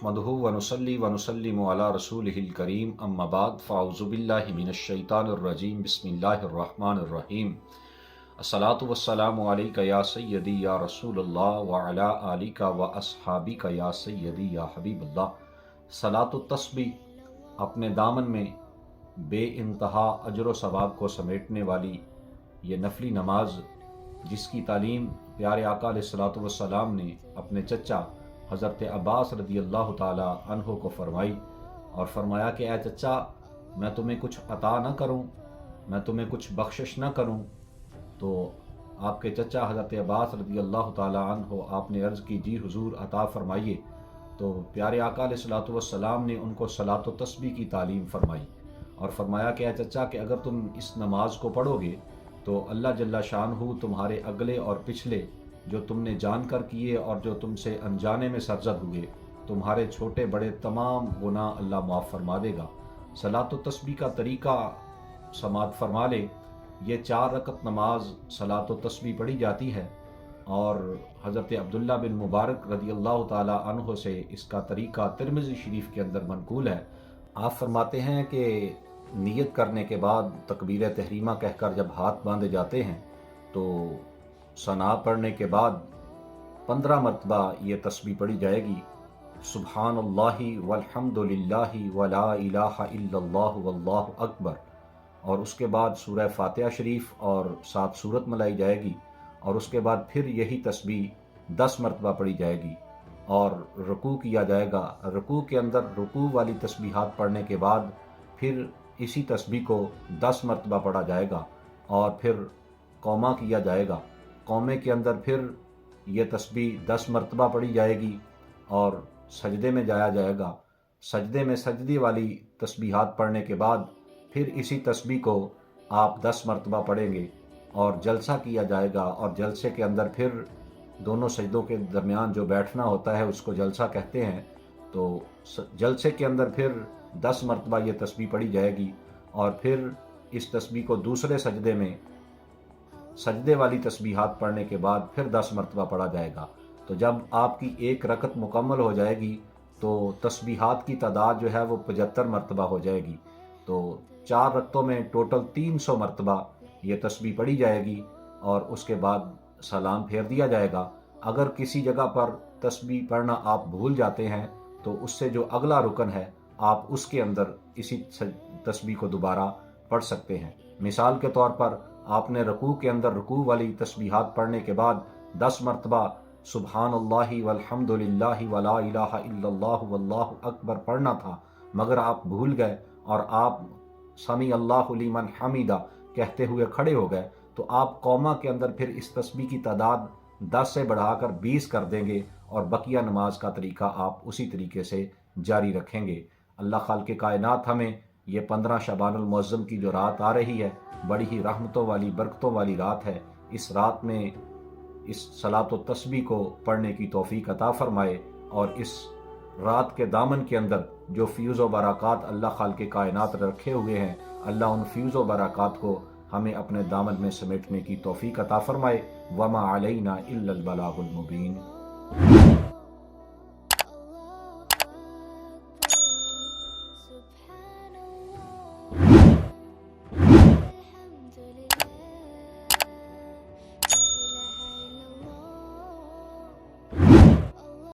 नहमदुहु व नुसल्ली व नुसल्लिमु अला रसूलिहिल करीम अम्मा बाद फ़अऊज़ु बिल्लाहि मिनश शैतानिर रजीम बिस्मिल्लाहिर रहमानिर रहीम अस्सलातु वस्सलामु अलैका या सय्यदी या रसूलल्लाह व अला आलिका व अस्हाबिका या सय्यदी या हबीबल्लाह। सलातु तस्बीह अपने दामन में बेइंतहा अजर व सवाब को समेटने वाली ये नफली नमाज जिसकी तालीम प्यारे आका अलैहिस्सलातु वस्सलाम ने अपने चचा हज़रत अब्बास रदियल्लाहु ताला अन्हो को फरमाई और फरमाया कि ऐ चचा, मैं तुम्हें कुछ अता न करूं, मैं तुम्हें कुछ बख्शिश न करूं। तो आपके चचा हज़रत अब्बास रदियल्लाहु ताला अन्हो आपने अर्ज़ की, जी हुजूर अता फरमाइए। तो प्यारे आका अलैहिस्सलातु वस्सलाम ने उनको सलातो तस्बीह की तालीम फरमाई और फरमाया कि ऐ चचा कि अगर तुम इस नमाज को पढ़ोगे तो अल्लाह जल्ला शानहू तुम्हारे अगले और पिछले जो तुमने जानकर किए और जो तुमसे अनजाने में सरजद हुए, तुम्हारे छोटे बड़े तमाम गुनाह अल्लाह माफ़ फरमा देगा। सलातो तस्बीह का तरीका समात फरमा ले। ये 4 रकत नमाज सलातो तस्बीह पढ़ी जाती है और हज़रत अब्दुल्ला बिन मुबारक रदियल्लाहु ताला अन्हो से इसका तरीका तिरमिज़ी शरीफ के अंदर मनकूल है। आप फरमाते हैं कि नियत करने के बाद तकबीर तहरीमा कहकर जब हाथ बांधे जाते हैं तो सना पढ़ने के बाद 15 मरतबा ये तस्बीह पढ़ी जाएगी, सुब्हानल्लाहि वल्हम्दुलिल्लाहि वला इलाहा इल्लल्लाहु वल्लाहु अकबर। और उसके बाद सूरह फातिहा शरीफ और 7 सूरत मलाई जाएगी और उसके बाद फिर यही तस्बीह 10 मरतबा पढ़ी जाएगी और रुकू किया जाएगा। रुकू के अंदर रुकू वाली तस्बीहात पढ़ने के बाद फिर इसी तस्बीह को 10 मरतबा पढ़ा जाएगा और फिर कौमा किया जाएगा। कौमे के अंदर फिर ये तस्बीह 10 मरतबा पढ़ी जाएगी और सजदे में जाया जाएगा। सजदे में सजदे वाली तस्बीहात पढ़ने के बाद फिर इसी तस्बीह को आप 10 मरतबा पढ़ेंगे और जलसा किया जाएगा और जलसे के अंदर फिर दोनों सजदों के दरमियान जो बैठना होता है उसको जलसा कहते हैं। तो जलसे के अंदर फिर 10 मरतबा ये तस्बीह पढ़ी जाएगी और फिर इस तस्बीह को दूसरे सजदे में सजदे वाली तस्बीहात पढ़ने के बाद फिर 10 मरतबा पढ़ा जाएगा। तो जब आपकी एक रकत मुकम्मल हो जाएगी तो तस्बीहात की तादाद जो है वो 75 मरतबा हो जाएगी। तो 4 रकतों में टोटल 300 मरतबा ये तस्बीह पढ़ी जाएगी और उसके बाद सलाम फेर दिया जाएगा। अगर किसी जगह पर तस्बीह पढ़ना आप भूल जाते हैं तो उससे जो अगला रुकन है आप उसके अंदर इसी तस्बीह को दोबारा पढ़ सकते हैं। मिसाल के तौर पर आपने रुकू के अंदर रुकू वाली तस्बीहात पढ़ने के बाद 10 मरतबा सुब्हानल्लाहि वल्हम्दुलिल्लाहि वला इलाहा इल्लल्लाहु वल्लाहु अकबर पढ़ना था, मगर आप भूल गए और आप समी अल्लाहु लिमन हमीदा कहते हुए खड़े हो गए, तो आप कौमा के अंदर फिर इस तस्बीह की तादाद 10 से बढ़ाकर 20 कर देंगे और बकिया नमाज का तरीका आप उसी तरीके से जारी रखेंगे। अल्लाह खालिक़े कायनात हमें ये 15 शबानुल मुअज़्ज़म की जो रात आ रही है, बड़ी ही रहमतों वाली बरकतों वाली रात है। इस रात में इस सलातो तस्बीह को पढ़ने की तौफीक अता फरमाए और इस रात के दामन के अंदर जो फ़्यूज़ व बरक़ात अल्लाह खालिक़े कायनात रखे हुए हैं, अल्लाह उन फ़्यूज़ व बरक़ात को हमें अपने दामन में समेटने की तौफीक अता फरमाए। वमा अलैना इल्लल बलागुल मुबीन।